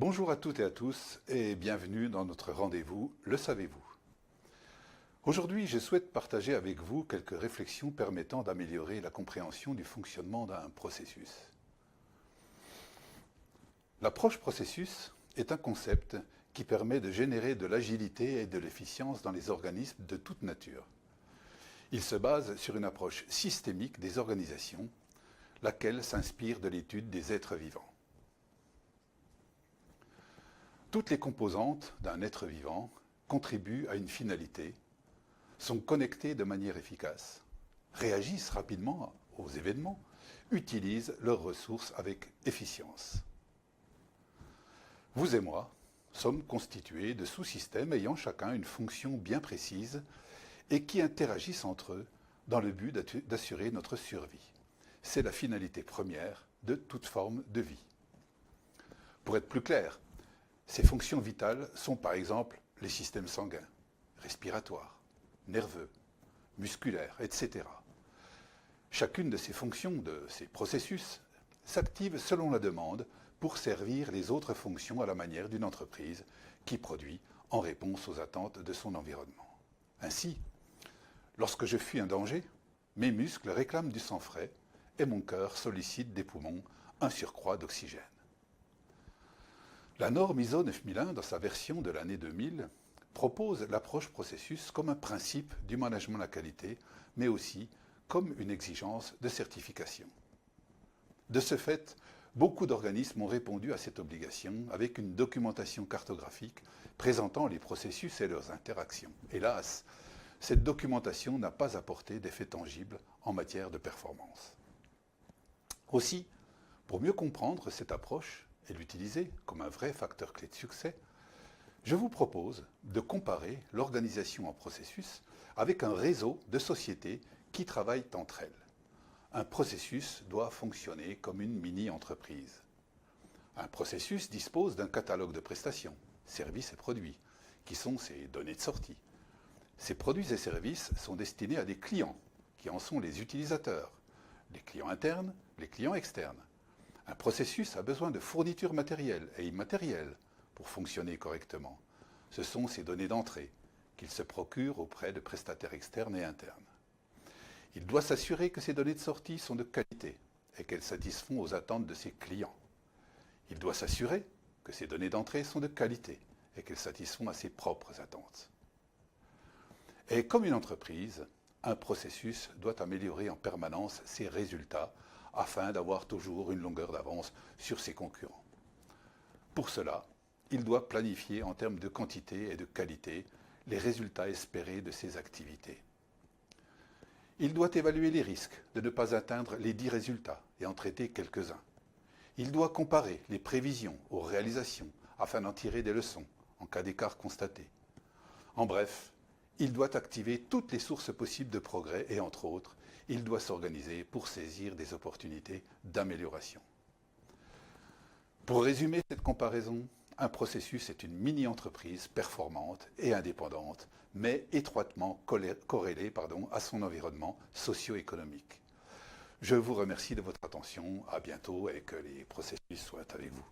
Bonjour à toutes et à tous et bienvenue dans notre rendez-vous Le savez-vous. Aujourd'hui, je souhaite partager avec vous quelques réflexions permettant d'améliorer la compréhension du fonctionnement d'un processus. L'approche processus est un concept qui permet de générer de l'agilité et de l'efficience dans les organismes de toute nature. Il se base sur une approche systémique des organisations, laquelle s'inspire de l'étude des êtres vivants. Toutes les composantes d'un être vivant contribuent à une finalité, sont connectées de manière efficace, réagissent rapidement aux événements, utilisent leurs ressources avec efficience. Vous et moi sommes constitués de sous-systèmes ayant chacun une fonction bien précise et qui interagissent entre eux dans le but d'assurer notre survie. C'est la finalité première de toute forme de vie. Pour être plus clair, ces fonctions vitales sont par exemple les systèmes sanguins, respiratoires, nerveux, musculaires, etc. Chacune de ces fonctions, de ces processus, s'active selon la demande pour servir les autres fonctions à la manière d'une entreprise qui produit en réponse aux attentes de son environnement. Ainsi, lorsque je fuis un danger, mes muscles réclament du sang frais et mon cœur sollicite des poumons un surcroît d'oxygène. La norme ISO 9001, dans sa version de l'année 2000, propose l'approche processus comme un principe du management de la qualité, mais aussi comme une exigence de certification. De ce fait, beaucoup d'organismes ont répondu à cette obligation avec une documentation cartographique présentant les processus et leurs interactions. Hélas, cette documentation n'a pas apporté d'effet tangible en matière de performance. Aussi, pour mieux comprendre cette approche, et l'utiliser comme un vrai facteur clé de succès, je vous propose de comparer l'organisation en processus avec un réseau de sociétés qui travaillent entre elles. Un processus doit fonctionner comme une mini-entreprise. Un processus dispose d'un catalogue de prestations, services et produits, qui sont ses données de sortie. Ces produits et services sont destinés à des clients, qui en sont les utilisateurs, les clients internes, les clients externes. Un processus a besoin de fournitures matérielles et immatérielles pour fonctionner correctement. Ce sont ses données d'entrée qu'il se procure auprès de prestataires externes et internes. Il doit s'assurer que ces données de sortie sont de qualité et qu'elles satisfont aux attentes de ses clients. Il doit s'assurer que ces données d'entrée sont de qualité et qu'elles satisfont à ses propres attentes. Et comme une entreprise, un processus doit améliorer en permanence ses résultats afin d'avoir toujours une longueur d'avance sur ses concurrents. Pour cela, il doit planifier en termes de quantité et de qualité les résultats espérés de ses activités. Il doit évaluer les risques de ne pas atteindre les 10 résultats et en traiter quelques-uns. Il doit comparer les prévisions aux réalisations afin d'en tirer des leçons en cas d'écart constaté. En bref, il doit activer toutes les sources possibles de progrès et, entre autres, il doit s'organiser pour saisir des opportunités d'amélioration. Pour résumer cette comparaison, un processus est une mini-entreprise performante et indépendante, mais étroitement corrélée à son environnement socio-économique. Je vous remercie de votre attention, à bientôt et que les processus soient avec vous.